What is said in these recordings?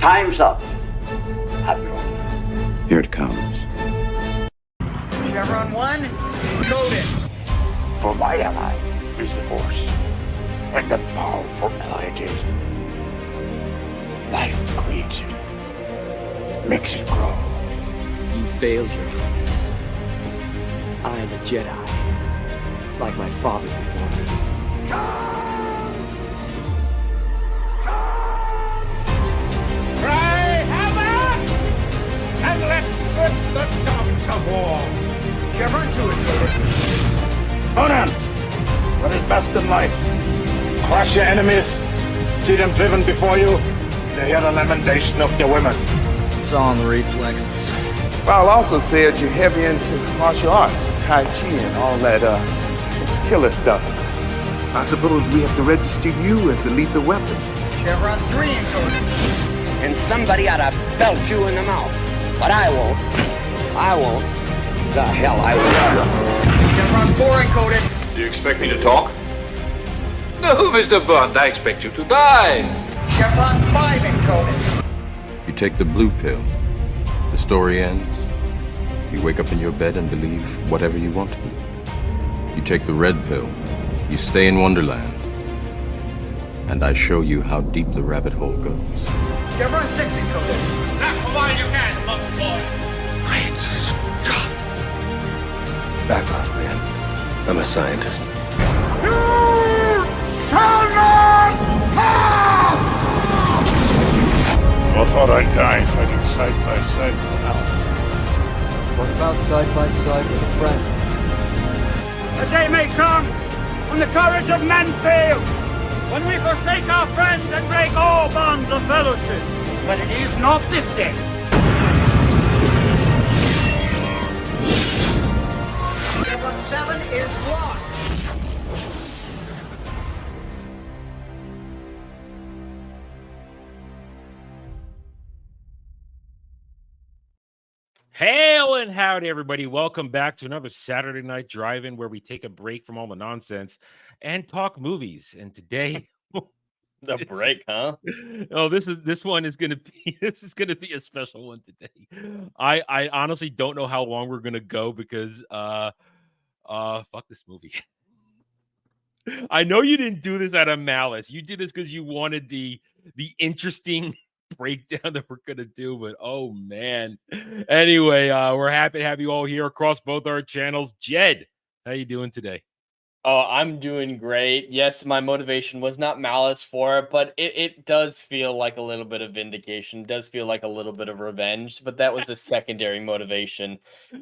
Time's up, Admiral. Here it comes. Chevron 1, loaded. For my ally is the Force, and the powerful ally it is. Life creates it, makes it grow. You failed, Your Highness. I am a Jedi, like my father before me. Cry hammer, and let's set the tongues of war. Chevron 2 is loaded. Conan, what is best in life? Crush your enemies, see them driven before you, to hear the lamentation of your women. It's all in the reflexes. I'll also say that you're heavy into martial arts, Tai Chi and all that killer stuff. I suppose we have to register you as a lethal weapon. Chevron 3 encoded. And somebody ought to belt you in the mouth. But I won't. I won't. The hell I will. Chevron 4 encoded. Do you expect me to talk? No, Mr. Bond, I expect you to die. Chevron 5 encoded. You take the blue pill. The story ends. You wake up in your bed and believe whatever you want to. You take the red pill. You stay in Wonderland. And I show you how deep the rabbit hole goes. Chevron 6 encoded. Now, come on, you can, little boy. Great Scott. Back off, man. I'm a scientist. You shall not pass! I thought I'd die fighting side by side with Al. What about side by side with a friend? A day may come when the courage of men fails, when we forsake our friends and break all bonds of fellowship. But it is not this day. Chevron 7 is locked. Hail and howdy, everybody. Welcome back to another Saturday Night Drive-In where we take a break from all the nonsense and talk movies. And today, the break, huh? Oh, this one is gonna be a special one today. I honestly don't know how long we're gonna go because fuck this movie. I know you didn't do this out of malice. You did this because you wanted the interesting breakdown that we're gonna do, but oh man. Anyway, we're happy to have you all here across both our channels. Jed, how you doing today? Oh, I'm doing great. Yes, my motivation was not malice for it, but it does feel like a little bit of vindication. It does feel like a little bit of revenge, but that was a secondary motivation.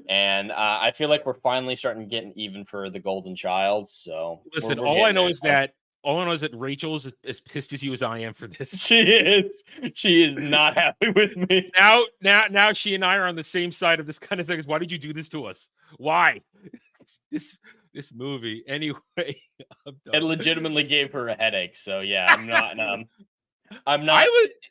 And I feel like we're finally starting to get even for the golden child. So listen, all I know is that Rachel is as pissed as you as I am for this. She is. She is not happy with me. Now she and I are on the same side of this kind of thing. Why did you do this to us? Why? This movie. Anyway, it legitimately gave her a headache. So yeah, I'm not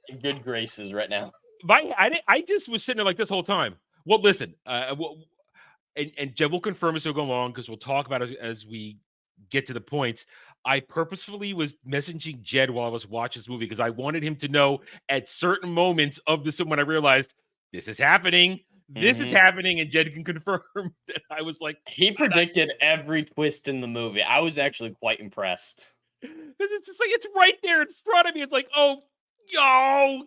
in good graces right now. I just was sitting there like this whole time. Well, listen, and Jed will confirm as we go along because we'll talk about it as we get to the points. I purposefully was messaging Jed while I was watching this movie because I wanted him to know at certain moments of this when I realized this is happening. This is happening, and Jed can confirm that I was like... He predicted every twist in the movie. I was actually quite impressed. Because it's just like, it's right there in front of me. It's like, oh, yo,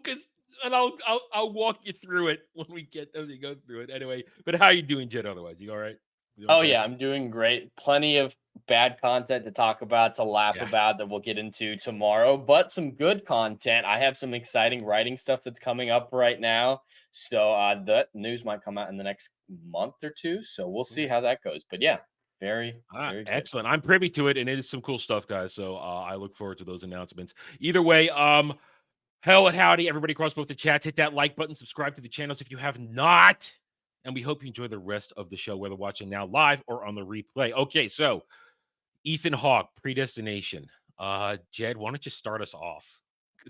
and I'll walk you through it when we go through it. Anyway, but how are you doing, Jed, otherwise? You all right? Yeah, I'm doing great. Plenty of bad content to talk about, to laugh about that we'll get into tomorrow, but some good content. I have some exciting writing stuff that's coming up right now. So the news might come out in the next month or two. So we'll see how that goes. But yeah, very excellent. I'm privy to it, and it is some cool stuff, guys. So I look forward to those announcements. Either way, hell and howdy, everybody across both the chats. Hit that like button, subscribe to the channels if you have not. And we hope you enjoy the rest of the show, whether watching now live or on the replay. Okay, so Ethan Hawke, Predestination. Jed, why don't you start us off?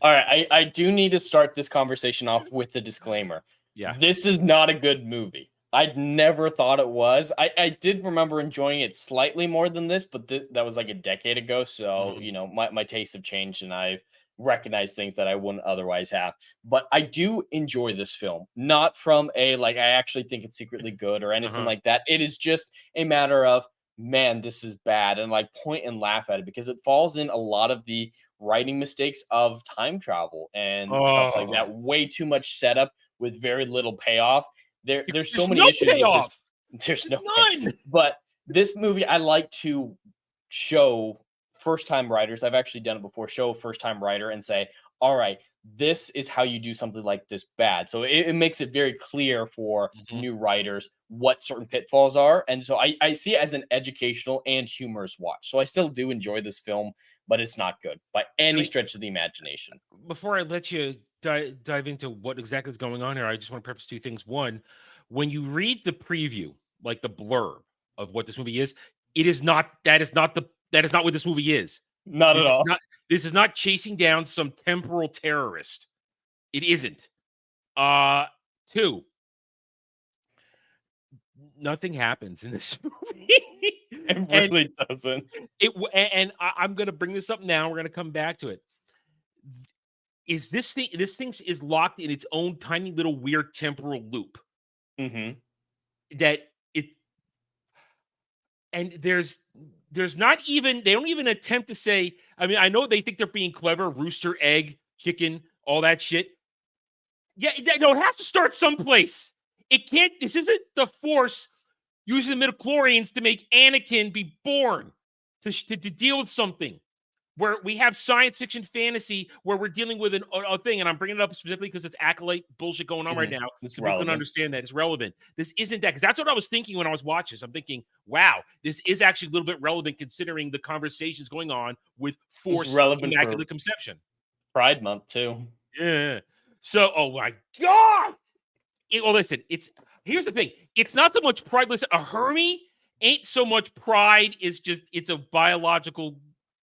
All right, I do need to start this conversation off with the disclaimer. Yeah. This is not a good movie. I'd never thought it was. I did remember enjoying it slightly more than this, but that was like a decade ago. So, you know, my tastes have changed, and I've recognize things that I wouldn't otherwise have. But I do enjoy this film, not from a like I actually think it's secretly good or anything like that. It is just a matter of, man, this is bad, and like point and laugh at it because it falls in a lot of the writing mistakes of time travel and stuff like that. Way too much setup with very little payoff. There's so many issues with this. There's none. But this movie, I like to show first-time writers. I've actually done it before. Show a first-time writer and say, all right, this is how you do something like this bad. So it makes it very clear for new writers what certain pitfalls are. And so I see it as an educational and humorous watch. So I still do enjoy this film, but it's not good by any stretch of the imagination. Before I let you dive into what exactly is going on here, I just want to preface two things. One, when you read the preview, like the blurb of what this movie is, that is not what this movie is. Not at all. This is not chasing down some temporal terrorist. It isn't. Two, nothing happens in this movie. It really doesn't. I'm going to bring this up now. We're going to come back to it. This thing is locked in its own tiny little weird temporal loop. That it, and there's not even, they don't even attempt to say, I mean, I know they think they're being clever, rooster, egg, chicken, all that shit. Yeah, no, it has to start someplace. It can't, this isn't the Force using the midichlorians to make Anakin be born to deal with something where we have science fiction fantasy where we're dealing with a thing, and I'm bringing it up specifically because it's acolyte bullshit going on right now. It's so people can understand that it's relevant. This isn't that, because that's what I was thinking when I was watching this. I'm thinking, wow, this is actually a little bit relevant considering the conversations going on with Force Immaculate Conception. Pride Month too. Yeah. So, oh my God. Listen, here's the thing. It's not so much pride. Listen, a Hermie ain't so much pride. It's a biological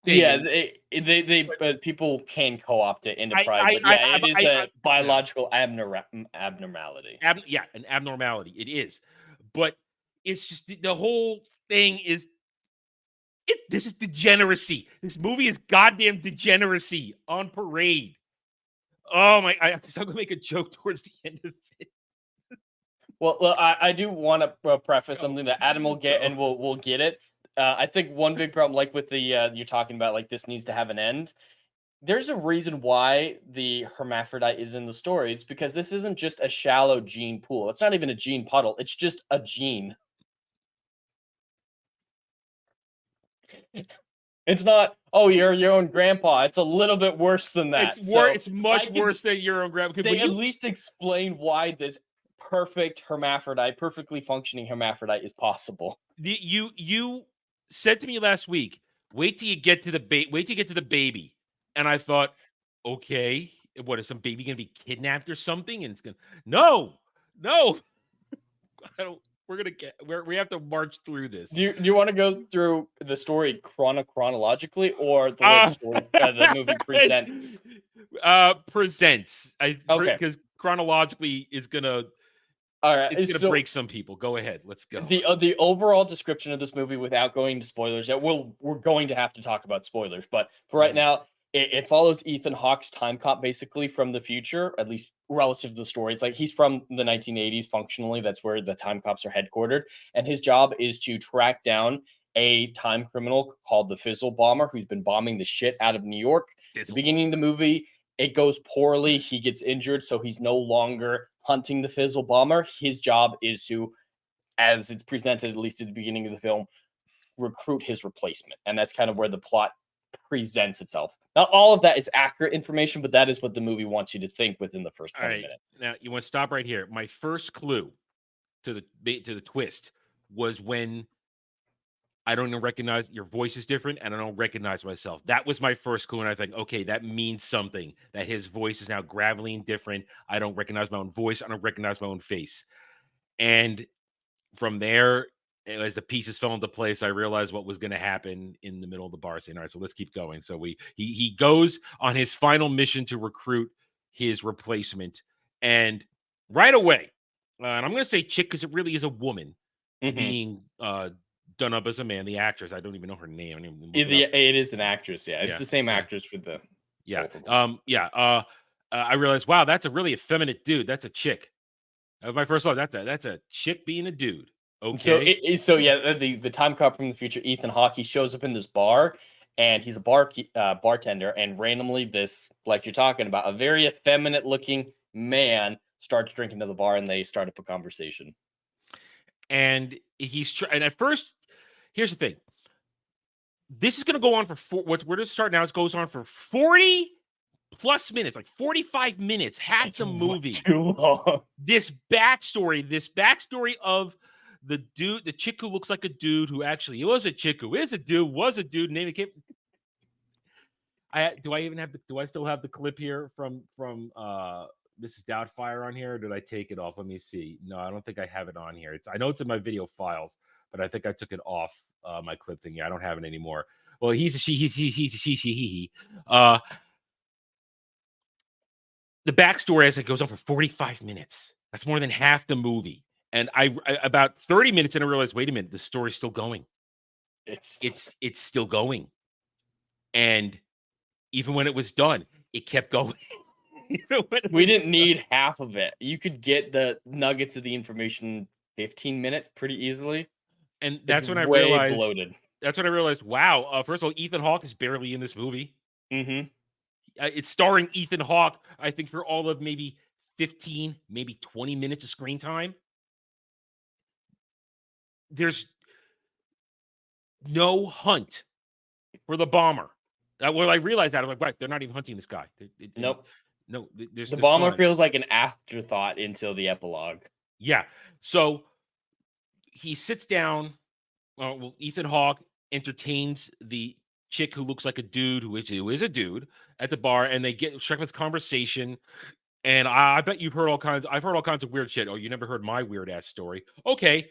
thing. Yeah, but people can co-opt it into pride. It is a biological abnormality. An abnormality. It is. But it's just the whole thing is, this is degeneracy. This movie is goddamn degeneracy on parade. Oh my! I'm going to make a joke towards the end of it. Well, I do want to preface something that Adam will get, and we'll get it. I think one big problem, like with the you're talking about, like this needs to have an end. There's a reason why the hermaphrodite is in the story. It's because this isn't just a shallow gene pool. It's not even a gene puddle. It's just a gene. It's not, oh, you're your own grandpa. It's a little bit worse than that. It's much worse than your own grandpa. They at least explain why this perfect hermaphrodite, perfectly functioning hermaphrodite is possible. You said to me last week, wait till you get to the baby. And I thought, okay, what, is some baby gonna be kidnapped or something? And it's gonna no. I don't. We have to march through this. Do you want to go through the story chronologically, or the way the story the movie presents? Presents. Okay. Because chronologically is gonna. All right, it's gonna break some people. Go ahead, let's go. The overall description of this movie, without going into spoilers, we're going to have to talk about spoilers, but for right now, it follows Ethan Hawke's time cop basically from the future, at least relative to the story. It's like he's from the 1980s functionally. That's where the time cops are headquartered. And his job is to track down a time criminal called the Fizzle Bomber, who's been bombing the shit out of New York. At the beginning of the movie, it goes poorly. He gets injured, so he's no longer hunting the Fizzle Bomber. His job is to, as it's presented at least at the beginning of the film, recruit his replacement. And that's kind of where the plot presents itself. Not all of that is accurate information, but that is what the movie wants you to think within the first 20 minutes. Now, you want to stop right here. My first clue to the twist was when I don't even recognize your voice is different, and I don't recognize myself. That was my first clue, and I think, okay, that means something. That his voice is now gravelly and different. I don't recognize my own voice. I don't recognize my own face. And from there, as the pieces fell into place, I realized what was going to happen in the middle of the bar, saying, all right, so let's keep going. So he goes on his final mission to recruit his replacement. And right away, and I'm going to say chick because it really is a woman being done up as a man. The actress, I don't even know her name. It is an actress. Yeah, it's the same actress for the Yeah. Both of them. I realized, wow, that's a really effeminate dude. That's a chick. That was my first thought. That's a chick being a dude. Okay. So yeah, the time cop from the future, Ethan Hawke, he shows up in this bar, and he's a bartender, and randomly this, like you're talking about, a very effeminate looking man starts drinking to the bar, and they start up a conversation. And and at first, here's the thing. This is going to go on for we're going to start now. It goes on for 40 plus minutes, like 45 minutes, half the movie. Too long. This backstory of the dude, the chick who looks like a dude, who actually was a chick who is a dude, was a dude, name it came. Do I still have the clip here from Mrs. Doubtfire on here, or did I take it off? Let me see. No, I don't think I have it on here. I know it's in my video files, but I think I took it off my clip thing. Yeah, I don't have it anymore. Well, he's a she, he's a she, he. The backstory as it goes on for 45 minutes. That's more than half the movie. And I about 30 minutes in, I realized, wait a minute, the story's still going. It's still going. And even when it was done, it kept going. We didn't need half of it. You could get the nuggets of the information 15 minutes pretty easily. And that's when I way realized bloated. That's when I realized, wow, first of all, Ethan Hawke is barely in this movie. Mm-hmm. It's starring Ethan Hawke, I think, for all of maybe 15, maybe 20 minutes of screen time. There's no hunt for the bomber. When I realized that, I'm like, right, they're not even hunting this guy. Nope. No, there's the bomber feels like an afterthought until the epilogue. Yeah. So he sits down. Ethan Hawke entertains the chick who looks like a dude, who is a dude, at the bar, and they get struck with conversation. And I bet I've heard all kinds of weird shit. Oh, you never heard my weird ass story? Okay,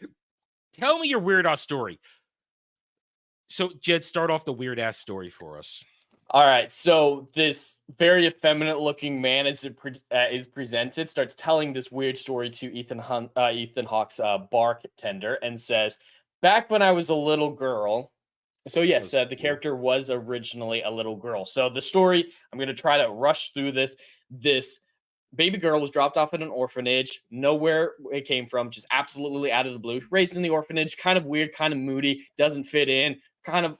tell me your weird ass story. So, Jed, start off the weird ass story for us. All right, so this very effeminate looking man is presented, starts telling this weird story to Ethan Hawke's bartender, and says, back when I was a little girl. So yes, the character was originally a little girl. So the story, I'm going to try to rush through this. This baby girl was dropped off at an orphanage, nowhere it came from, just absolutely out of the blue. Raised in the orphanage, kind of weird, kind of moody, doesn't fit in.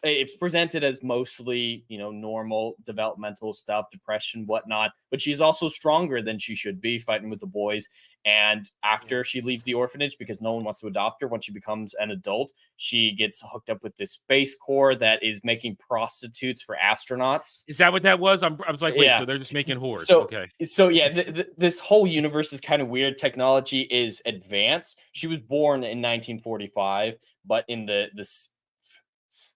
It's presented as mostly, normal developmental stuff, depression, whatnot. But she's also stronger than she should be, fighting with the boys. And after she leaves the orphanage, because no one wants to adopt her, once she becomes an adult, she gets hooked up with this space corps that is making prostitutes for astronauts. Is that what that was? I was like, wait, so they're just making whores. Okay. So yeah, this whole universe is kind of weird. Technology is advanced. She was born in 1945, but in the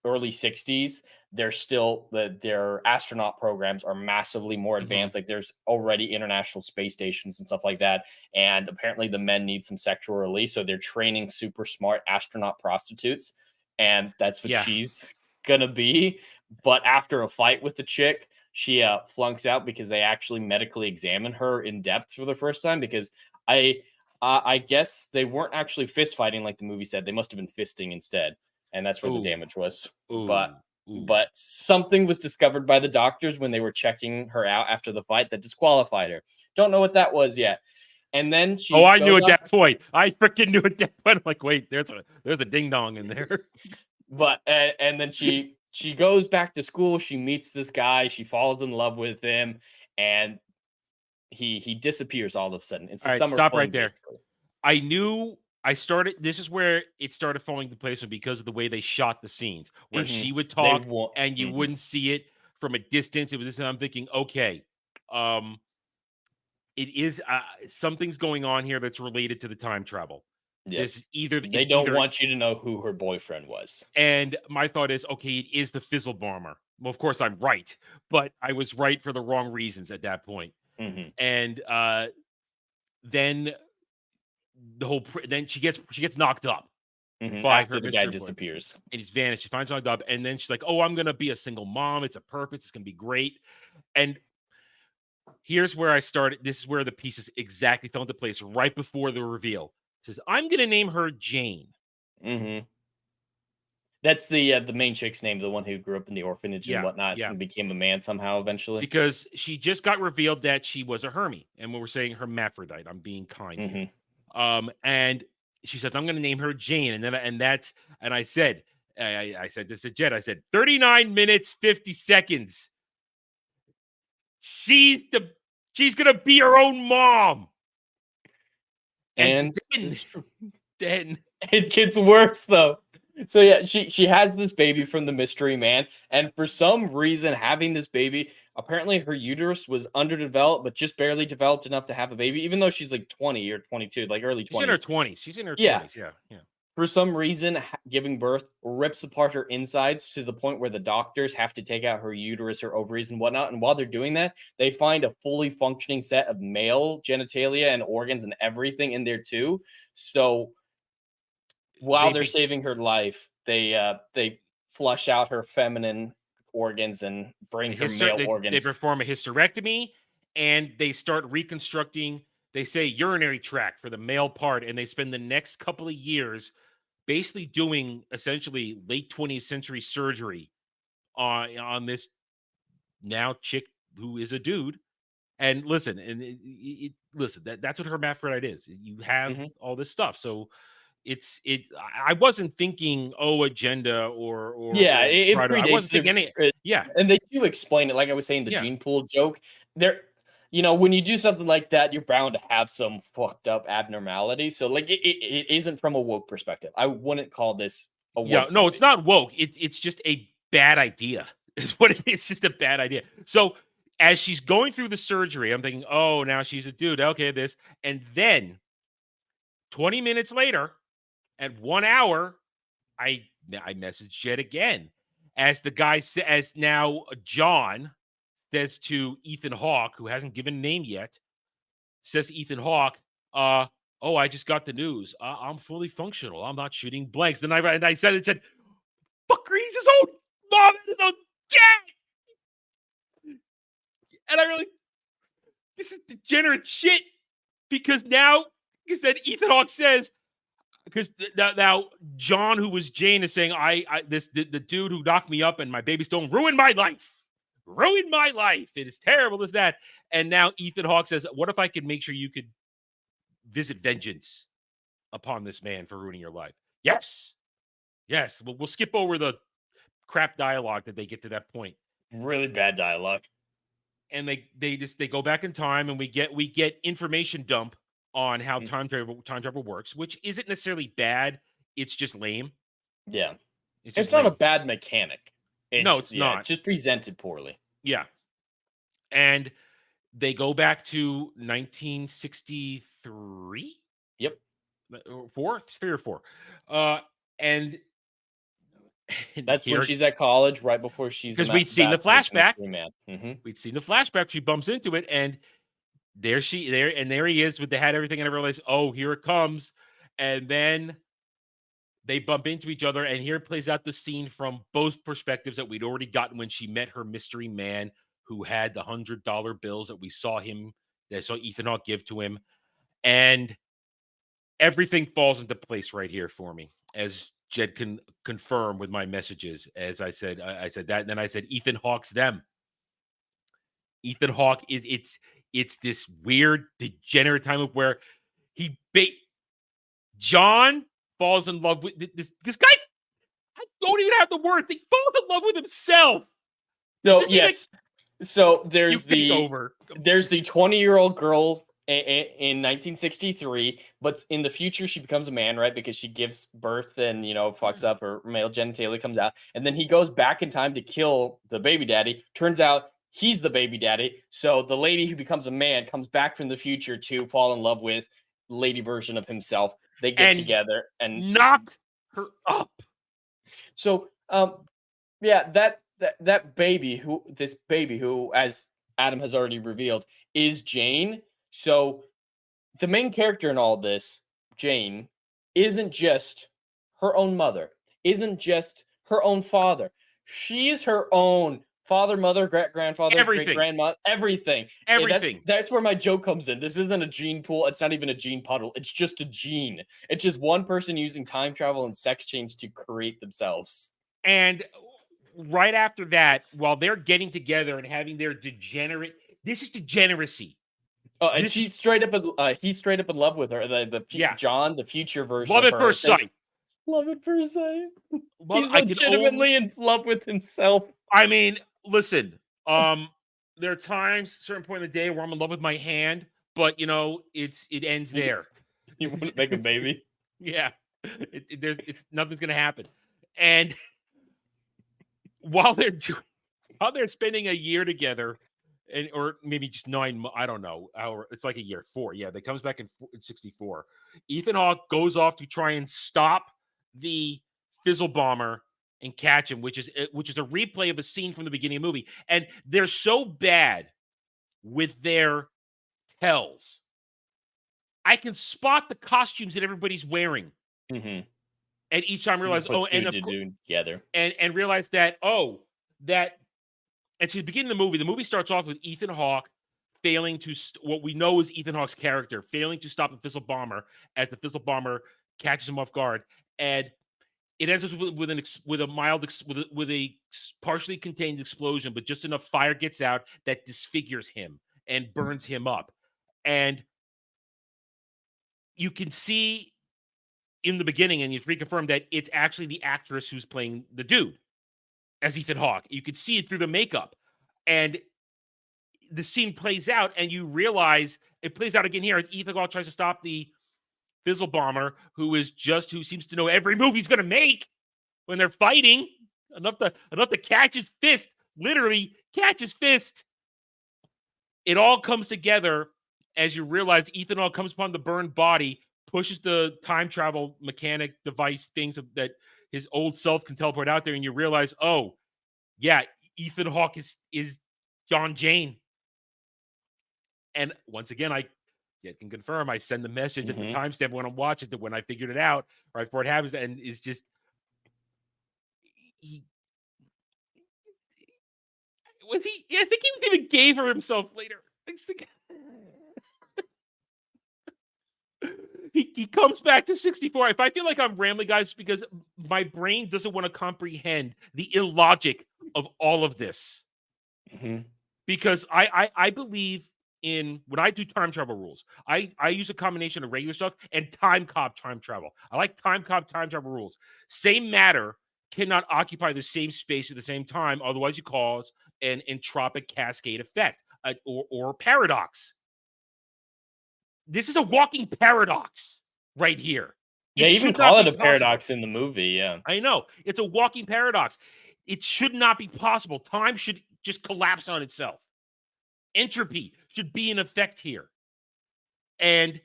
early 60s, they're still their astronaut programs are massively more advanced. Like there's already international space stations and stuff like that. And apparently the men need some sexual release. So they're training super smart astronaut prostitutes. And that's what she's going to be. But after a fight with the chick, she flunks out because they actually medically examine her in depth for the first time. Because I guess they weren't actually fist fighting like the movie said. They must have been fisting instead. And that's where the damage was. But something was discovered by the doctors when they were checking her out after the fight that disqualified her. Don't know what that was yet. And then she I knew at that point. I freaking knew at that point. I'm like, wait, there's a ding dong in there. But and then she goes back to school. She meets this guy. She falls in love with him, and he disappears all of a sudden. It's all right, stop right there. Basically. This is where it started falling into place because of the way they shot the scenes, where she would talk and you wouldn't see it from a distance. It was this, and I'm thinking, okay, it is something's going on here that's related to the time travel. Yes. They don't want you to know who her boyfriend was. And my thought is, okay, it is the Fizzle Bomber. Well, of course I'm right, but I was right for the wrong reasons at that point. And then then she gets knocked up by after the guy disappears, and he's vanished. She finds knocked up, and then she's like, "Oh, I'm gonna be a single mom. It's a purpose. It's gonna be great." And here's where I started. This is where the pieces exactly fell into place right before the reveal. She says, "I'm gonna name her Jane." That's the main chick's name, the one who grew up in the orphanage and whatnot, yeah. and became a man somehow eventually. Because she just got revealed that she was a Hermie, and we were saying hermaphrodite. I'm being kind here. And she says, I'm going to name her Jane. And then, I said, I said this to Jed. I said, 39 minutes, 50 seconds. She's going to be her own mom. And then it gets worse though. So yeah, she has this baby from the mystery man, and for some reason, having this baby, apparently her uterus was underdeveloped, but just barely developed enough to have a baby, even though she's like 20 or 22, like early 20s. She's in her 20s. She's in her 20s. Yeah. For some reason, giving birth rips apart her insides to the point where the doctors have to take out her uterus, her ovaries, and whatnot. And while they're doing that, they find a fully functioning set of male genitalia and organs and everything in there too. So while they're saving her life, they flush out her feminine organs and bring her male organs. They perform a hysterectomy, and they start reconstructing, they say, urinary tract for the male part, and they spend the next couple of years basically doing essentially late 20th century surgery on this now chick who is a dude. And listen, that's what hermaphrodite is. You have all this stuff. So I wasn't thinking agenda or it I wasn't thinking any. And they do explain it, like I was saying, the gene pool joke. When you do something like that, you're bound to have some fucked up abnormality. So like it isn't from a woke perspective. I wouldn't call this a woke. No, it's not woke. It's just a bad idea. Is what it is. It's just a bad idea. So as she's going through the surgery, I'm thinking, oh, now she's a dude. Okay, this. And then 20 minutes later, at 1 hour, I messaged Jed again. As the guy says, now John says to Ethan Hawke, who hasn't given a name yet, says to Ethan Hawke, I just got the news. I'm fully functional. I'm not shooting blanks. Then I said, fucker, he's his own mom and his own dad. And I really, this is degenerate shit. Because then Ethan Hawke says, because now John, who was Jane, is saying, the dude who knocked me up and my baby stone ruined my life. Ruined my life. It is terrible as that. And now Ethan Hawke says, what if I could make sure you could visit vengeance upon this man for ruining your life? Yes. We'll skip over the crap dialogue that they get to that point. Really bad dialogue. And they go back in time, and we get information dump on how time travel works, which isn't necessarily bad. It's just lame. Yeah. It's not a bad mechanic. It's not. Just presented poorly. Yeah. And they go back to 1963. Yep. 4? 3 or 4. And that's when she's at college, right before she's, because we'd seen the flashback. Mm-hmm. We'd seen the flashback. She bumps into it, and there he is with the hat, everything, and I realize, oh, here it comes. And then they bump into each other, and here it plays out the scene from both perspectives that we'd already gotten when she met her mystery man who had the $100 bills that we saw Ethan Hawke give to him. And everything falls into place right here for me, as Jed can confirm with my messages. As I said that, and then I said, Ethan Hawke's them. Ethan Hawke it's this weird degenerate time of where John falls in love with this guy. I don't even have the word. He falls in love with himself. So yes. So there's the 20-year-old girl in 1963, but in the future she becomes a man, right? Because she gives birth and fucks up, her male genitalia comes out, and then he goes back in time to kill the baby daddy. Turns out he's the baby daddy. So the lady who becomes a man comes back from the future to fall in love with the lady version of himself. They get together and knock her up. So, that baby who, as Adam has already revealed, is Jane. So the main character in all this, Jane, isn't just her own mother, isn't just her own father. She is her own father, mother, great-grandfather, Everything. great-grandmother, everything. Everything. That's where my joke comes in. This isn't a gene pool. It's not even a gene puddle. It's just a gene. It's just one person using time travel and sex change to create themselves. And right after that, while they're getting together and having their this is degeneracy. Oh, and he's straight up in love with her. John, the future version. Love of at her, first sight. Love at first sight. He's legitimately in love with himself. I mean, listen. There are times, certain point in the day, where I'm in love with my hand, but it ends there. You wouldn't make a baby. Yeah, nothing's gonna happen. And while they're spending a year together, or maybe just 9 months, I don't know. It's like a year, 4. Yeah, they comes back in 64. Ethan Hawke goes off to try and stop the Fizzle Bomber and catch him, which is a replay of a scene from the beginning of the movie. And they're so bad with their tells. I can spot the costumes that everybody's wearing. Mm-hmm. And each time realize, together. And realize that, and to the beginning of the movie starts off with Ethan Hawke failing to, what we know is Ethan Hawke's character, failing to stop the Fizzle Bomber as the Fizzle Bomber catches him off guard. And it ends up with a partially contained explosion, but just enough fire gets out that disfigures him and burns him up. And you can see in the beginning, and it's reconfirmed, that it's actually the actress who's playing the dude as Ethan Hawke. You could see it through the makeup. And the scene plays out, and you realize it plays out again here. Ethan Hawke tries to stop the Fizzle Bomber, who seems to know every move he's going to make when they're fighting. Enough to catch his fist. Literally catch his fist. It all comes together as you realize Ethan Hawke comes upon the burned body, pushes the time travel mechanic device things that his old self can teleport out there, and you realize, oh, yeah, Ethan Hawke is John Jane. And once again, I can confirm, I send the message at the timestamp when I'm watching it, when I figured it out, right before it happens, and it's just I think he was even gay for himself later. I just think he comes back to 64. If I feel like I'm rambling, guys, because my brain doesn't want to comprehend the illogic of all of this. Mm-hmm. Because I believe in, when I do time travel rules, I use a combination of regular stuff and time cop time travel. I like time cop time travel rules. Same matter cannot occupy the same space at the same time, otherwise you cause an entropic cascade effect or paradox. This is a walking paradox right here. They even call it a paradox in the movie. Yeah, I know. It's a walking paradox. It should not be possible. Time should just collapse on itself. Entropy should be in effect here. And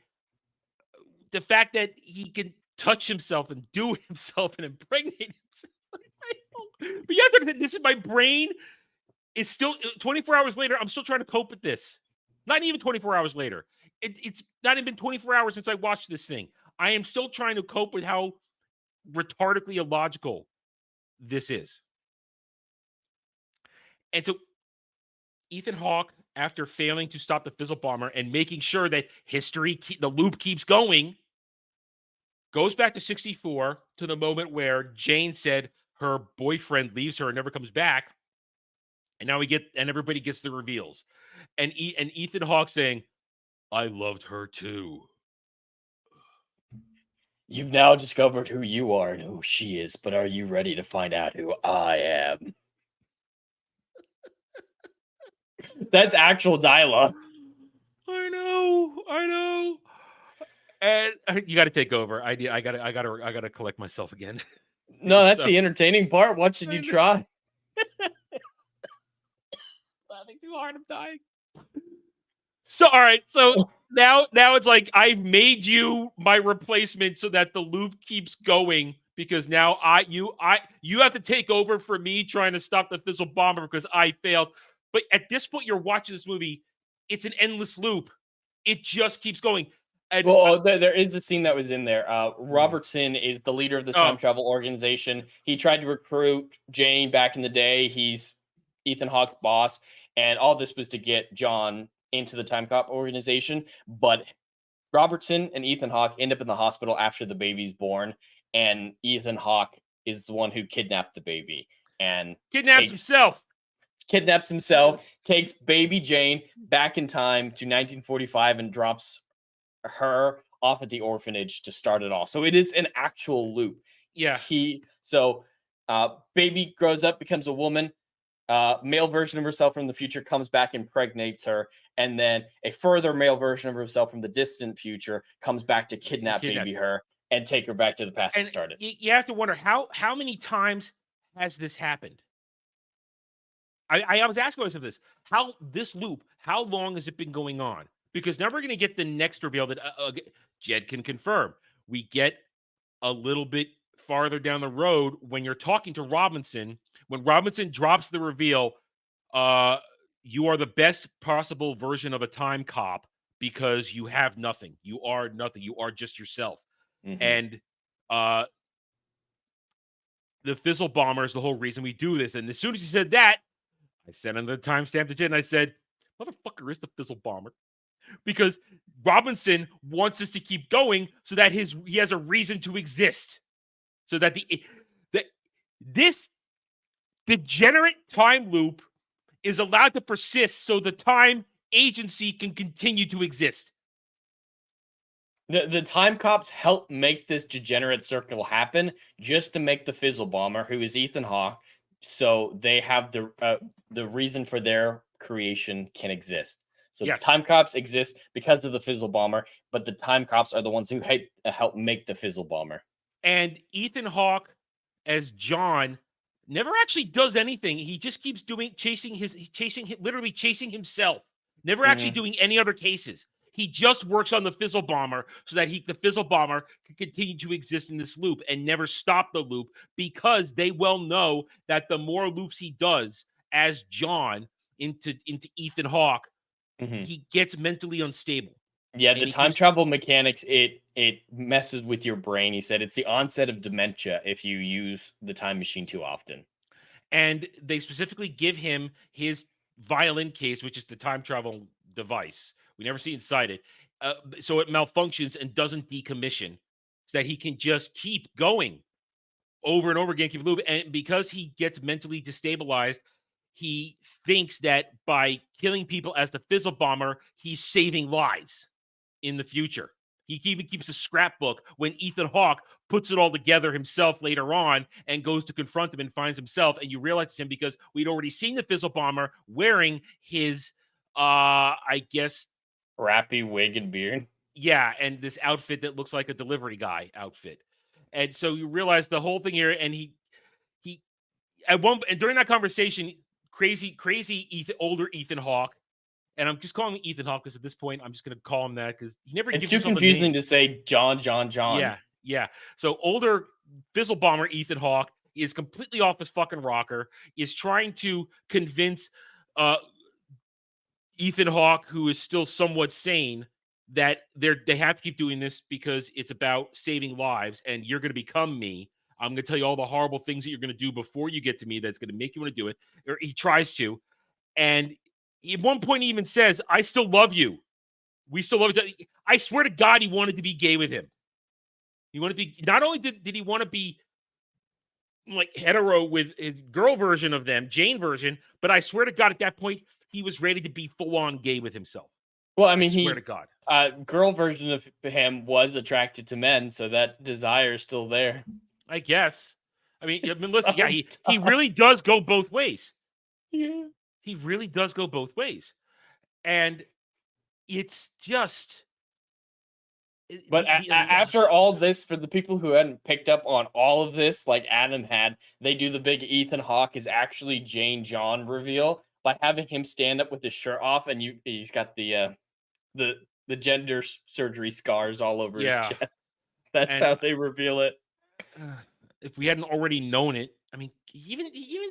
the fact that he can touch himself and do himself and impregnate himself. But you have to, this is my brain is still 24 hours later. I'm still trying to cope with this. Not even 24 hours later. It's not even been 24 hours since I watched this thing. I am still trying to cope with how retardedly illogical this is. And so Ethan Hawke, after failing to stop the Fizzle Bomber and making sure that the loop keeps going, goes back to 64 to the moment where Jane said her boyfriend leaves her and never comes back. And now everybody gets the reveals. And Ethan Hawke saying, I loved her too. You've now discovered who you are and who she is, but are you ready to find out who I am? That's actual dialogue. I know. And you got to take over. I got to collect myself again. No, that's the entertaining part. What should you try? Laughing too hard, I'm dying. So, all right. So now it's like I've made you my replacement so that the loop keeps going, because now you have to take over for me trying to stop the Fizzle Bomber because I failed. But at this point, you're watching this movie. It's an endless loop. It just keeps going. And there is a scene that was in there. Robertson is the leader of this time travel organization. He tried to recruit Jane back in the day. He's Ethan Hawke's boss, and all this was to get John into the Time Cop organization. But Robertson and Ethan Hawke end up in the hospital after the baby's born, and Ethan Hawke is the one who kidnapped the baby and Kidnaps himself, takes baby Jane back in time to 1945 and drops her off at the orphanage to start it all. So it is an actual loop. Yeah. Baby grows up, becomes a woman. Male version of herself from the future comes back, impregnates her, and then a further male version of herself from the distant future comes back to kidnap baby her and take her back to the past to start it. You have to wonder how many times has this happened? I was asking myself this: this loop? How long has it been going on? Because now we're going to get the next reveal that Jed can confirm. We get a little bit farther down the road when you're talking to Robinson. When Robinson drops the reveal, you are the best possible version of a time cop because you have nothing. You are nothing. You are just yourself. Mm-hmm. And the Fizzle Bomber is the whole reason we do this. And as soon as he said that, I sent him the timestamp to Jed and I said, motherfucker is the Fizzle Bomber. Because Robinson wants us to keep going so that he has a reason to exist. So that this degenerate time loop is allowed to persist so the time agency can continue to exist. The time cops help make this degenerate circle happen just to make the Fizzle Bomber, who is Ethan Hawke, so they have the reason for their creation can exist. So yes. The time cops exist because of the Fizzle Bomber, but the time cops are the ones who help make the Fizzle Bomber. And Ethan Hawke as John never actually does anything. He just keeps chasing himself. Never actually doing any other cases. He just works on the Fizzle Bomber so that the Fizzle Bomber can continue to exist in this loop and never stop the loop, because they well know that the more loops he does as John into Ethan Hawke, he gets mentally unstable. Yeah, the time travel mechanics, it messes with your brain. He said it's the onset of dementia if you use the time machine too often. And they specifically give him his violin case, which is the time travel device. We never see inside it. So it malfunctions and doesn't decommission, so that he can just keep going over and over again, keep looping. And because he gets mentally destabilized, he thinks that by killing people as the Fizzle Bomber, he's saving lives in the future. He even keeps a scrapbook when Ethan Hawke puts it all together himself later on and goes to confront him and finds himself. And you realize it's him because we'd already seen the Fizzle Bomber wearing his, I guess, rappy wig and beard. Yeah, and this outfit that looks like a delivery guy outfit. And so you realize the whole thing here, and he during that conversation, crazy older Ethan Hawke, and I'm just calling him Ethan Hawke because at this point I'm just going to call him that because he never. It's too confusing to say John. Yeah. So older Fizzle Bomber Ethan Hawke is completely off his fucking rocker. Is trying to convince Ethan Hawke, who is still somewhat sane, that they have to keep doing this because it's about saving lives, and you're going to become me. I'm going to tell you all the horrible things that you're going to do before you get to me that's going to make you want to do it. Or he tries to. And at one point he even says, I still love you. We still love each other. I swear to God, he wanted to be gay with him. He wanted to be, not only did he want to be like hetero with his girl version of them, Jane version, but I swear to God, at that point, he was ready to be full on gay with himself. Well, I mean, I swear to God. Girl version of him was attracted to men, so that desire is still there. I guess. I mean, listen, yeah, he really does go both ways. Yeah. He really does go both ways. And it's just. But after all this, for the people who hadn't picked up on all of this, like Adam had, they do the big Ethan Hawke is actually Jane John reveal by having him stand up with his shirt off, and he's got the gender surgery scars all over his chest. That's how they reveal it. If we hadn't already known it, I mean, he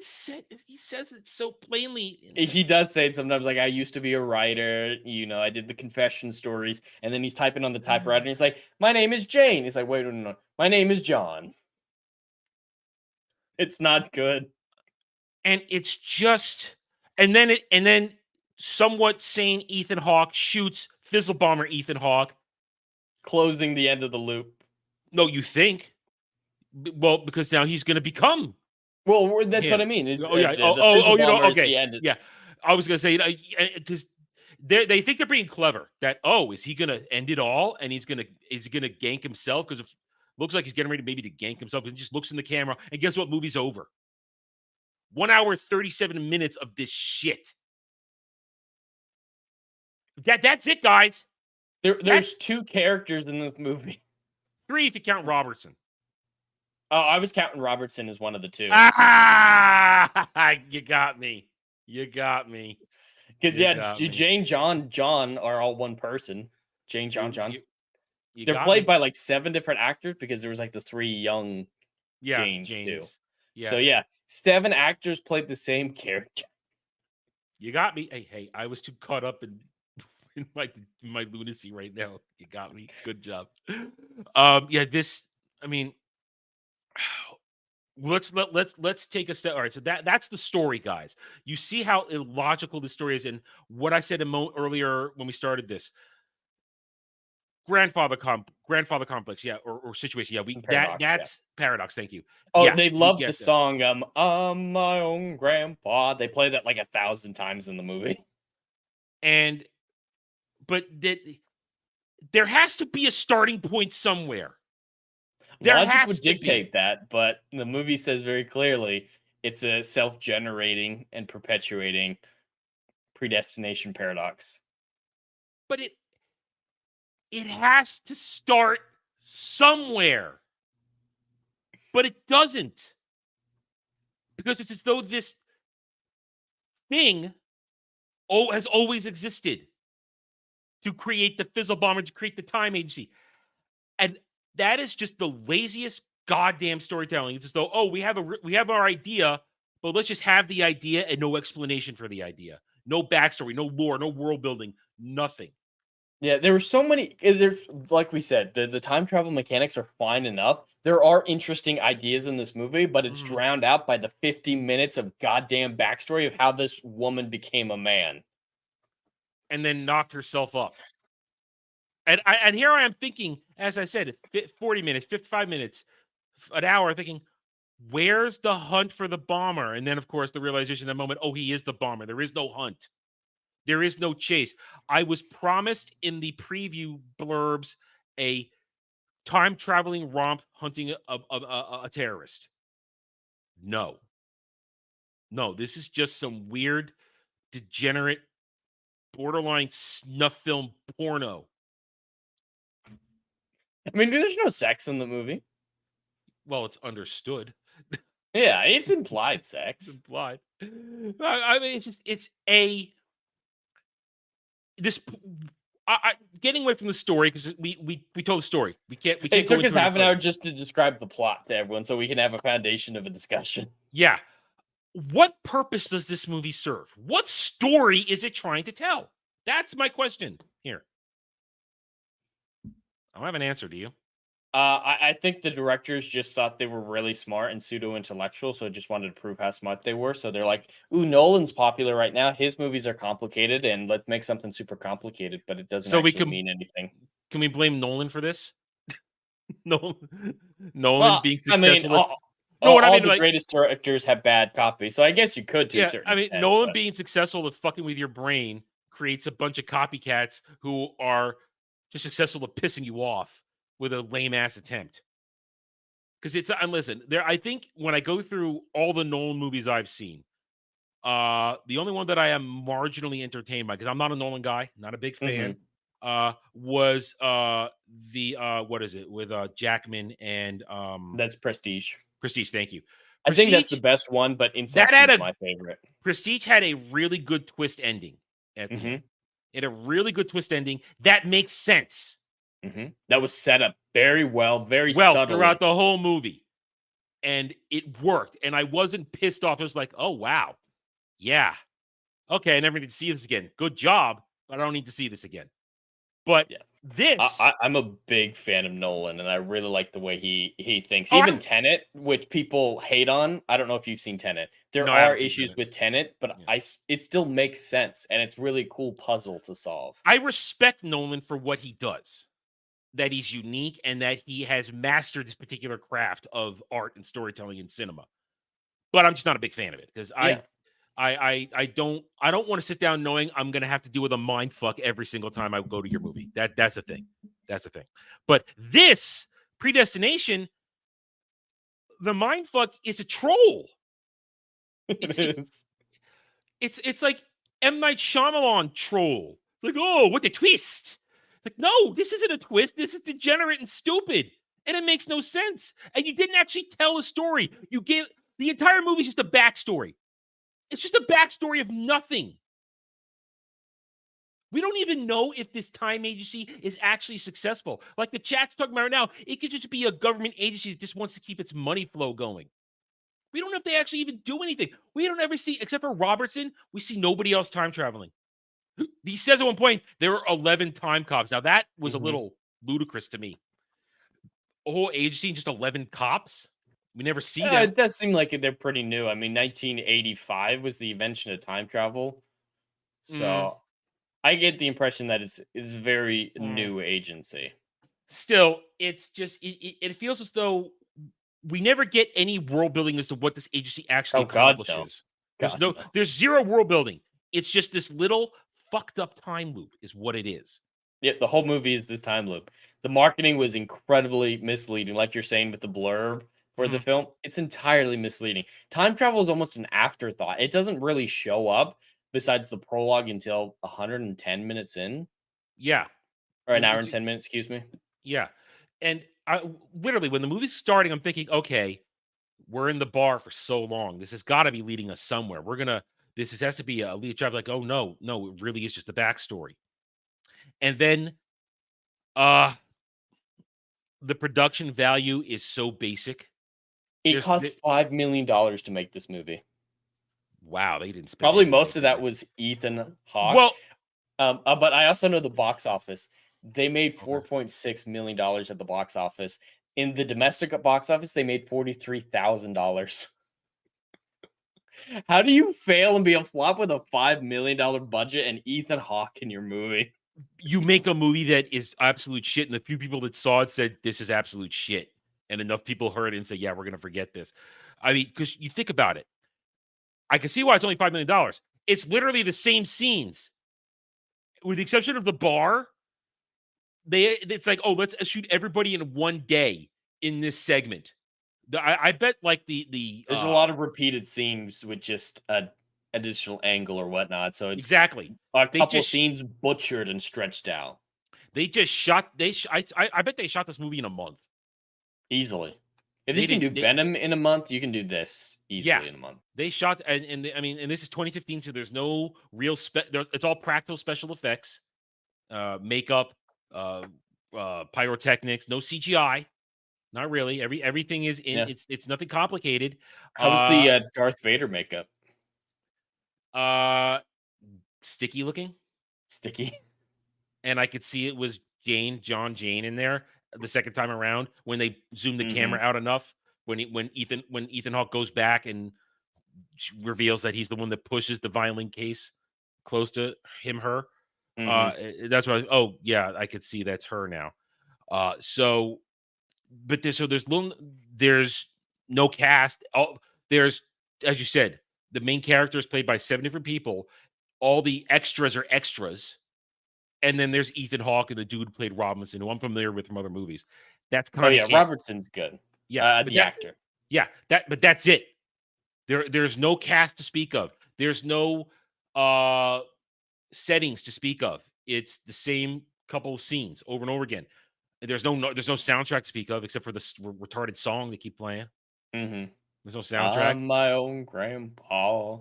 says it so plainly. He does say it sometimes, like, I used to be a writer, I did the confession stories, and then he's typing on the typewriter, and he's like, my name is Jane. He's like, wait, no, my name is John. It's not good. And it's just And then somewhat sane Ethan Hawke shoots Fizzle Bomber Ethan Hawke, closing the end of the loop. No, you think? Well, because now he's going to become. Well, that's what I mean. Is oh yeah. Okay. Yeah, I was going to say because they think they're being clever. That is he going to end it all and is he going to gank himself? Because it looks like he's getting ready maybe to gank himself. And just looks in the camera and guess what? Movie's over. 1 hour 37 minutes of this shit. That's it, guys. There's 2 characters in this movie. 3 if you count Robertson. Oh, I was counting Robertson as one of the 2. You got me. Because Jane, John are all one person. Jane, John. They're played by like 7 different actors because there was like the 3 young Janes too. Yeah. So yeah, 7 actors played the same character. You got me. Hey, I was too caught up in my lunacy right now. You got me. Good job. Yeah, this. I mean, let's take a step. All right, so that's the story, guys. You see how illogical the story is, and what I said earlier when we started this. Grandfather complex, yeah, or situation, yeah. That's paradox. Thank you. Oh, yeah, they love the song. I'm my own grandpa. They play that like 1,000 times in the movie. But there has to be a starting point somewhere. Logic would dictate that, but the movie says very clearly it's a self-generating and perpetuating predestination paradox. But it has to start somewhere. But it doesn't. Because it's as though this thing has always existed to create the Fizzle Bomber, to create the time agency. And that is just the laziest goddamn storytelling. It's as though, we have our idea, but let's just have the idea and no explanation for the idea. No backstory, no lore, no world building, nothing. Yeah, there were so many. There's, like we said, the time travel mechanics are fine enough. There are interesting ideas in this movie, but it's drowned out by the 50 minutes of goddamn backstory of how this woman became a man. And then knocked herself up. And here I am thinking, as I said, 40 minutes, 55 minutes, an hour, thinking, where's the hunt for the bomber? And then, of course, the realization in that moment, he is the bomber. There is no hunt. There is no chase. I was promised in the preview blurbs a time-traveling romp hunting a terrorist. No, this is just some weird, degenerate, borderline snuff film porno. I mean, there's no sex in the movie. Well, it's understood. Yeah, it's implied sex. It's implied. I mean, getting away from the story because we told the story. We can't. It took us half an hour just to describe the plot to everyone, so we can have a foundation of a discussion. Yeah. What purpose does this movie serve? What story is it trying to tell? That's my question here. I don't have an answer. Do you? I think the directors just thought they were really smart and pseudo-intellectual, so just wanted to prove how smart they were. So they're like, ooh, Nolan's popular right now. His movies are complicated, and let's make something super complicated, but it doesn't mean anything. Can we blame Nolan for this? Nolan being successful? All the greatest directors have bad copy, so I guess you could to a certain extent. Nolan being successful at fucking with your brain creates a bunch of copycats who are just successful at pissing you off with a lame ass attempt. Because listen, I think when I go through all the Nolan movies I've seen, the only one that I am marginally entertained by, because I'm not a Nolan guy, not a big fan, was what is it with Jackman and that's Prestige. Prestige, thank you. I think that's the best one, but Inception is my favorite. Prestige had a really good twist ending at the end. It had a really good twist ending that makes sense. That was set up very well, very subtly throughout the whole movie, and it worked. And I wasn't pissed off. It was like, oh wow, yeah, okay, I never need to see this again. Good job, but I don't need to see this again. But This I'm a big fan of Nolan, and I really like the way he thinks. Oh, Even I'm- Tenet, which people hate on. I don't know if you've seen Tenet. There No, I are haven't seen issues Tenet. with Tenet, but Yeah. it still makes sense, and it's really cool puzzle to solve. I respect Nolan for what he does, that he's unique and that he has mastered this particular craft of art and storytelling in cinema. But I'm just not a big fan of it because Yeah. I don't want to sit down knowing I'm gonna have to deal with a mind fuck every single time I go to your movie. That's the thing. That's the thing. But this Predestination, the mind fuck is a troll. It is. It's like M. Night Shyamalan troll. It's like, oh, what the twist? It's like, no, this isn't a twist. This is degenerate and stupid. And it makes no sense. And you didn't actually tell a story. You gave the entire movie just a backstory. It's just a backstory of nothing. We don't even know if this time agency is actually successful. Like the chat's talking about right now, it could just be a government agency that just wants to keep its money flow going. We don't know if they actually even do anything. We don't ever see, except for Robertson, we see nobody else time traveling. He says at one point there were 11 time cops. Now that was a little ludicrous to me. A whole agency and just 11 cops. We never see them. It does seem like they're pretty new. I mean, 1985 was the invention of time travel, so I get the impression that it's a very new agency. Still, it's just it feels as though we never get any world building as to what this agency actually accomplishes. There's zero world building. It's just this little fucked up time loop, is what it is. Yeah, the whole movie is this time loop. The marketing was incredibly misleading, like you're saying with the blurb for the film. It's entirely misleading. Time travel is almost an afterthought. It doesn't really show up besides the prologue until 110 minutes in. Yeah. Or an hour and 10 minutes, excuse me. Yeah. And literally, when the movie's starting, I'm thinking, okay, we're in the bar for so long. This has got to be leading us somewhere. This has to be a lead job. Like, oh, no, it really is just the backstory. And then the production value is so basic. It cost $5 million to make this movie. Wow, they didn't spend probably most of that was Ethan Hawke. Well, but I also know the box office. They made $4.6 million at the box office. In the domestic box office, they made $43,000. How do you fail and be a flop with a $5 million budget and Ethan Hawke in your movie? You make a movie that is absolute shit, and the few people that saw it said this is absolute shit, and enough people heard it and said, yeah, we're gonna forget this. I mean, because you think about it, I can see why it's only $5 million. It's literally the same scenes, with the exception of the bar. It's like, oh, let's shoot everybody in one day in this segment. I bet like there's a lot of repeated scenes with just a additional angle or whatnot. So it's exactly a couple scenes butchered and stretched out. They just shot. I bet they shot this movie in a month easily. If you can do Venom in a month, you can do this easily in a month. They shot, and this is 2015, so there's no real it's all practical special effects, makeup, pyrotechnics, no CGI. Not really. Everything is in. Yeah. It's nothing complicated. How was the Darth Vader makeup? Sticky looking. Sticky. And I could see it was John Jane in there the second time around when they zoomed the camera out enough. When Ethan Hawke goes back and reveals that he's the one that pushes the violin case close to her. That's why. Oh yeah, I could see that's her now. But there's no cast. There's, as you said, the main character is played by 7 different people. All the extras are extras. And then there's Ethan Hawke and the dude who played Robinson, who I'm familiar with from other movies. That's kind of Robertson's good. Yeah, the actor. Yeah, but that's it. There's no cast to speak of. There's no settings to speak of. It's the same couple of scenes over and over again. There's no soundtrack to speak of except for this retarded song they keep playing. There's no soundtrack. I'm my own grandpa.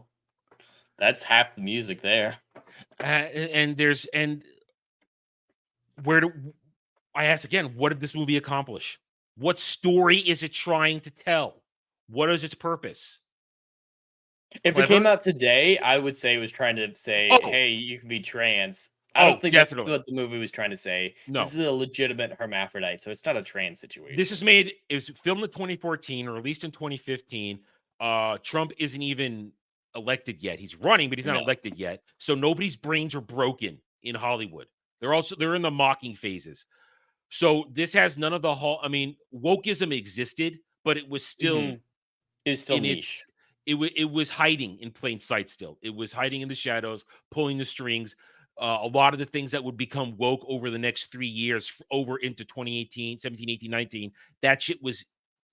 That's half the music there. I ask again, what did this movie accomplish? What story is it trying to tell? What is its purpose? If it came out today, I would say it was trying to say, hey, you can be trans. I don't think definitely. that's what the movie was trying to say. No. This is a legitimate hermaphrodite, so it's not a trans situation. This is it was filmed in 2014 or released in 2015. Trump isn't even elected yet. He's running, but he's not elected yet. So nobody's brains are broken in Hollywood. They're in the mocking phases. So this has none of the wokeism existed, but it was still It's still niche. It was hiding in plain sight still. It was hiding in the shadows, pulling the strings. A lot of the things that would become woke over the next 3 years, over into 2018, 17, 18, 19, that shit was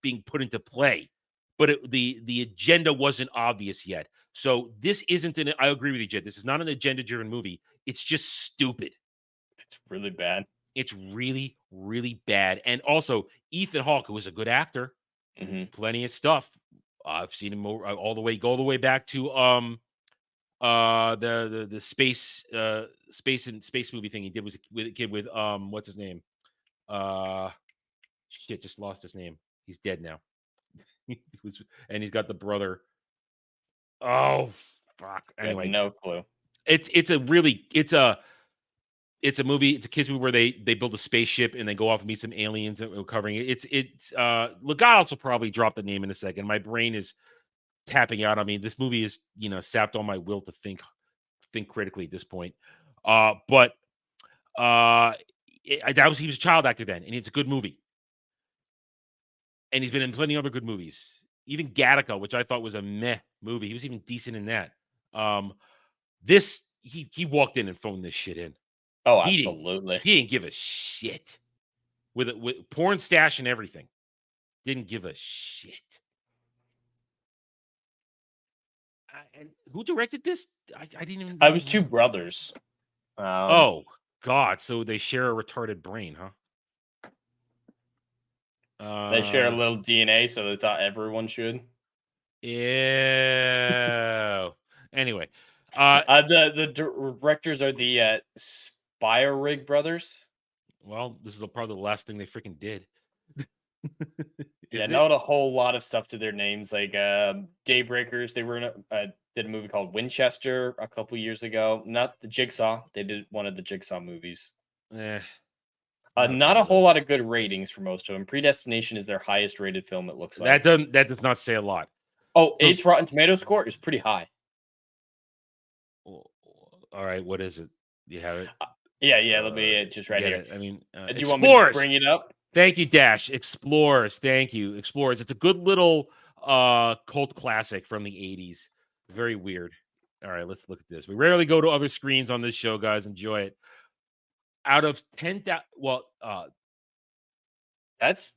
being put into play. But the agenda wasn't obvious yet. So this isn't I agree with you, Jed. This is not an agenda-driven movie. It's just stupid. It's really bad. It's really, really bad. And also, Ethan Hawke, who was a good actor, plenty of stuff. I've seen him go all the way back to the space movie thing he did was with a kid with what's his name? Shit, just lost his name. He's dead now. And he's got the brother. Oh fuck. Anyway, no clue. It's a movie. It's a kids movie where they build a spaceship and they go off and meet some aliens that we're covering it. It's Legados will probably drop the name in a second. My brain is tapping out. I mean, this movie is sapped all my will to think critically at this point. But he was a child actor then, and it's a good movie. And he's been in plenty of other good movies. Even Gattaca, which I thought was a meh movie, he was even decent in that. This he walked in and phoned this shit in. Oh, absolutely. He didn't give a shit with porn stash and everything. Didn't give a shit. And who directed this? I didn't even. I was two brothers. Oh God! So they share a retarded brain, huh? They share a little DNA, so they thought everyone should. Yeah. Anyway, the directors are the Spyrig brothers. Well, this is probably the last thing they freaking did. Not a whole lot of stuff to their names, like Daybreakers. They were did a movie called Winchester a couple years ago. Not the Jigsaw. They did one of the Jigsaw movies. Not a whole lot of good ratings for most of them. Predestination is their highest rated film. It looks like that does not say a lot. Oh, its Rotten Tomato score is pretty high. All right, what is it? Do you have it? Yeah. Let me just right here. I mean, do you want me to bring it up? Thank you, Dash. Explorers. Thank you, Explorers. It's a good little cult classic from the 80s. Very weird. All right, let's look at this. We rarely go to other screens on this show, guys. Enjoy it. Out of 10,000, that's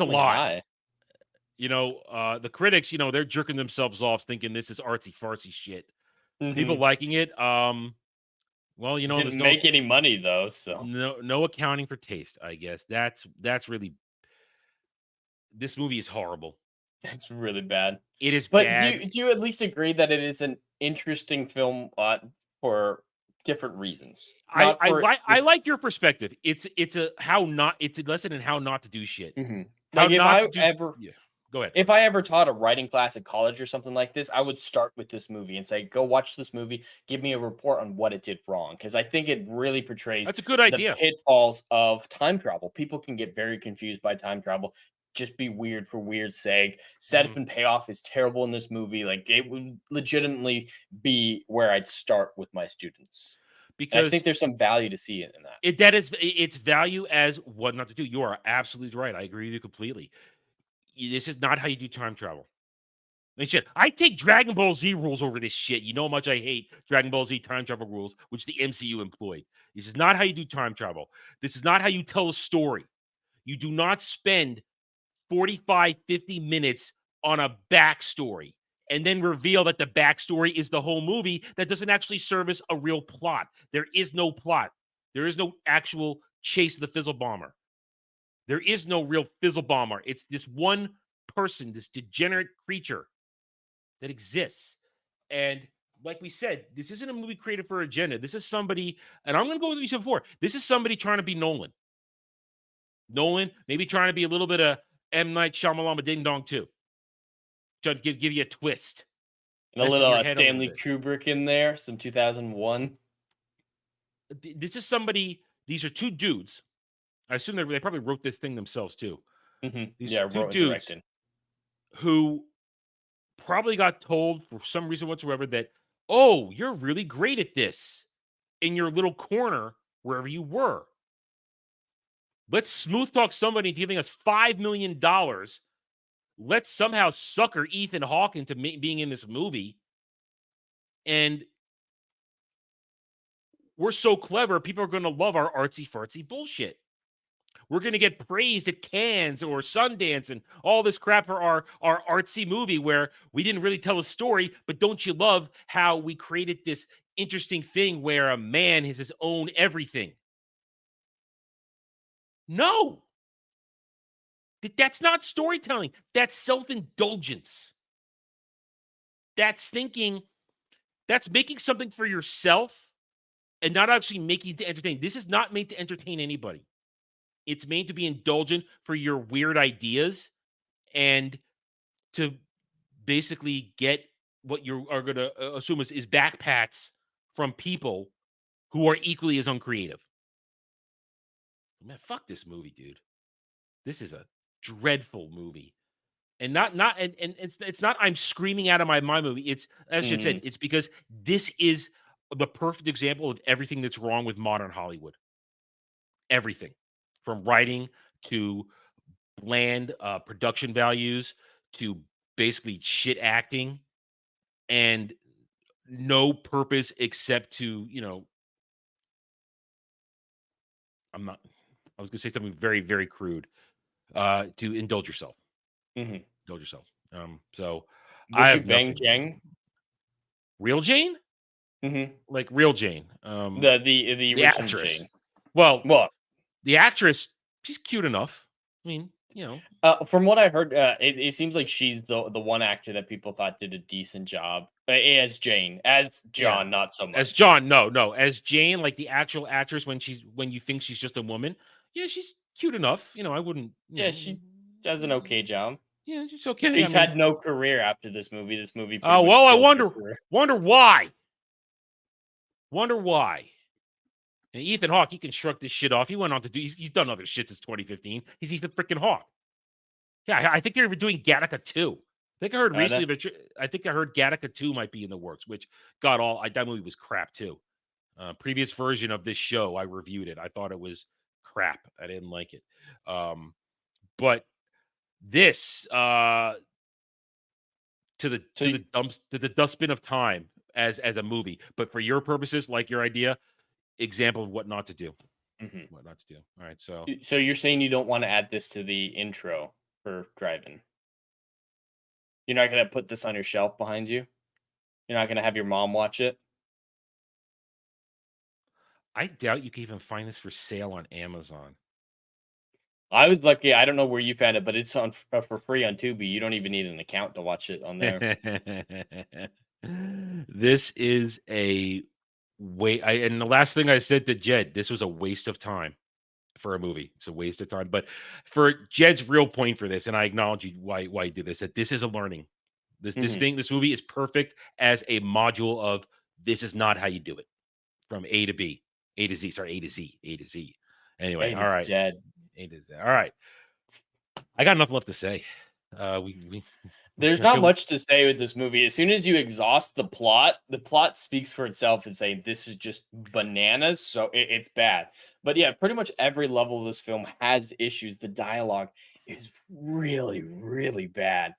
a lot. High. The critics, they're jerking themselves off thinking this is artsy fartsy shit. People liking it. Didn't make any money though, so no accounting for taste. I guess that's really. This movie is horrible. It's really bad. It is but bad. Do you at least agree that it is an interesting film for different reasons? I like your perspective. It's a lesson in how not to do shit. Like Go ahead. If I ever taught a writing class at college or something like this, I would start with this movie and say, go watch this movie, give me a report on what it did wrong. Because I think it really portrays that's a good idea. The pitfalls of time travel. People can get very confused by time travel. Just be weird for weird's sake. Setup and payoff is terrible in this movie. Like, it would legitimately be where I'd start with my students. Because I think there's some value to see in that. It's value as what not to do. You are absolutely right. I agree with you completely. This is not how you do time travel. I take Dragon Ball Z rules over this shit. You know how much I hate Dragon Ball Z time travel rules, which the MCU employed. This is not how you do time travel. This is not how you tell a story. You do not spend 45, 50 minutes on a backstory and then reveal that the backstory is the whole movie that doesn't actually service a real plot. There is no plot. There is no actual chase of the Fizzle Bomber. There is no real Fizzle Bomber. It's this one person, this degenerate creature that exists. And like we said, this isn't a movie created for agenda. This is somebody, and I'm going to go with what you said before. This is somebody trying to be Nolan. Maybe trying to be a little bit of M. Night Shyamalan Ding Dong too. Trying to give you a twist. And a little Stanley Kubrick in there, some 2001. this is somebody. These are two dudes. I assume they probably wrote this thing themselves too. Mhm. These Yeah, two wrote and dudes directed. who probably got told for some reason whatsoever that, oh, you're really great at this in your little corner wherever you were. Let's smooth talk somebody into giving us $5 million. Let's somehow sucker Ethan Hawke into being in this movie. And we're so clever, people are going to love our artsy-fartsy bullshit. We're going to get praised at Cannes or Sundance and all this crap for our artsy movie where we didn't really tell a story, but don't you love how we created this interesting thing where a man has his own everything? No. That's not storytelling. That's self-indulgence. That's thinking, that's making something for yourself and not actually making it to entertain. This is not made to entertain anybody. It's made to be indulgent for your weird ideas and to basically get what you are going to assume is backpats from people who are equally as uncreative. Man, fuck this movie, dude. This is a dreadful movie. And it's not I'm screaming out of my mind movie. It's, as I said, it's because this is the perfect example of everything that's wrong with modern Hollywood. Everything. From writing to bland production values to basically shit acting and no purpose except to, I was gonna say something very, very crude. To indulge yourself. Mhm. Indulge yourself. So I Would you have bang nothing. Jane? Real Jane? Mhm. Like real Jane. The original actress. Jane. Well, Well, the actress, she's cute enough. I mean, from what I heard, it seems like she's the one actor that people thought did a decent job as Jane. As John, Yeah. not so much. As John, no. As Jane, like the actual actress, when you think she's just a woman, yeah, she's cute enough. I wouldn't. Yeah, she does an okay job. Yeah, she's okay. She's had no career after this movie. This movie pretty Oh much well, I killed her career. wonder why. Wonder why. And Ethan Hawke, he can shrug this shit off. He went on to do. He's done other shit since 2015. He's Ethan freaking Hawke. Yeah, I think they're even doing Gattaca 2. I think I heard recently that I think I heard Gattaca 2 might be in the works, which got all that movie was crap too. Previous version of this show, I reviewed it. I thought it was crap. I didn't like it. But this to the dustbin of time as a movie. But for your purposes, like your idea, example of what not to do. Mhm. What not to do. All right, so you're saying you don't want to add this to the intro for Drive-In? You're not gonna put this on your shelf behind you? You're not gonna have your mom watch it? I doubt you can even find this for sale on Amazon. I was lucky. I don't know where you found it, but it's on for free on Tubi. You don't even need an account to watch it on there. This is a and the last thing I said to Jed, this was a waste of time for a movie. It's a waste of time. But for Jed's real point for this, and I acknowledge you why you do this, that this is a learning. This movie is perfect as a module of this is not how you do it from A to B, A to Z. Sorry, A to Z. Anyway, all right. Jed. A to Z. All right. I got nothing left to say. There's not much to say with this movie. As soon as you exhaust the plot speaks for itself and saying this is just bananas. So it's bad. But yeah, pretty much every level of this film has issues. The dialogue is really, really bad.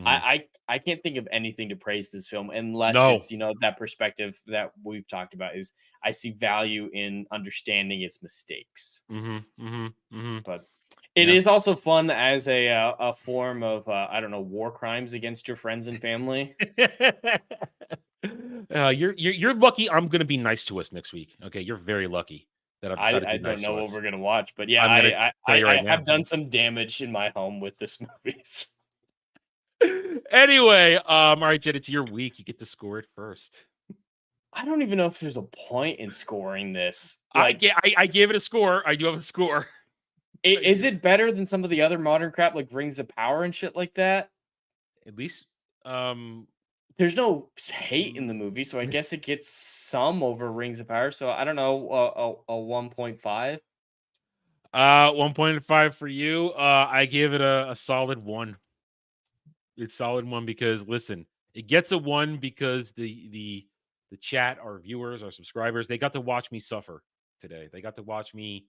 I can't think of anything to praise this film unless it's that perspective that we've talked about is I see value in understanding its mistakes. But it is also fun as a form of war crimes against your friends and family. You're lucky. I'm going to be nice to us next week. Okay, you're very lucky that I've decided I to be nice don't know to what us. we're gonna watch, but yeah, I have done some damage in my home with this movies. Anyway, all right, Jed, it's your week. You get to score it first. I don't even know if there's a point in scoring this. I gave it a score. I do have a score. Is it better than some of the other modern crap like Rings of Power and shit like that? At least there's no hate in the movie, so I guess it gets some over Rings of Power. So I don't know, a 1.5. 1.5 for you. I give it a solid 1. It's solid 1 because listen, it gets a 1 because the chat, our viewers, our subscribers, they got to watch me suffer today. They got to watch me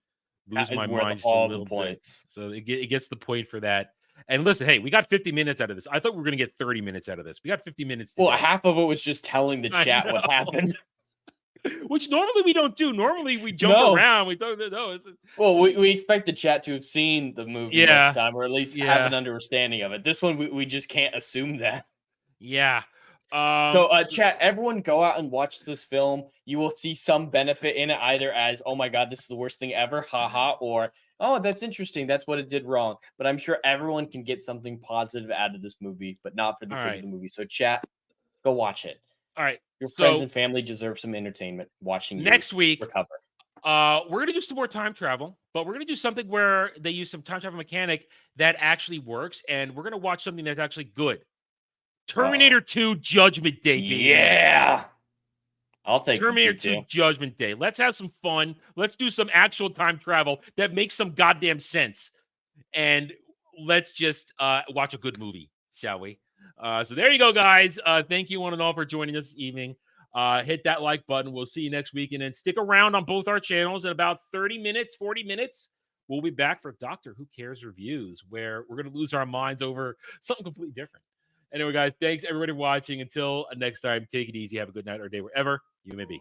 lose That is my worth mind just a all the little bit. points. So it gets the point for that. And listen, hey, we got 50 minutes out of this. I thought we were going to get 30 minutes out of this. We got 50 minutes today. Well, half of it was just telling the I chat what know. happened. Which normally we don't do. Normally we jump No. around. We don't know. Well, we expect the chat to have seen the movie Yeah. this time, or at least have an understanding of it. This one, we just can't assume that. Yeah. So, chat, everyone go out and watch this film. You will see some benefit in it, either as, oh my God, this is the worst thing ever, haha, or, oh, that's interesting. That's what it did wrong. But I'm sure everyone can get something positive out of this movie, but not for the sake of the movie. So, chat, go watch it. All right. Your friends and family deserve some entertainment watching next week. recover. We're gonna do some more time travel, but we're gonna do something where they use some time travel mechanic that actually works, and we're gonna watch something that's actually good. Terminator 2 Judgment Day, baby. Yeah. I'll take Terminator 2 too. Judgment Day. Let's have some fun. Let's do some actual time travel that makes some goddamn sense. And let's just watch a good movie, shall we? So there you go, guys. Thank you one and all for joining us this evening. Hit that like button. We'll see you next week. And then stick around on both our channels in about 30 minutes, 40 minutes. We'll be back for Doctor Who Cares reviews, where we're going to lose our minds over something completely different. Anyway, guys, thanks everybody for watching. Until next time, take it easy. Have a good night or day wherever you may be.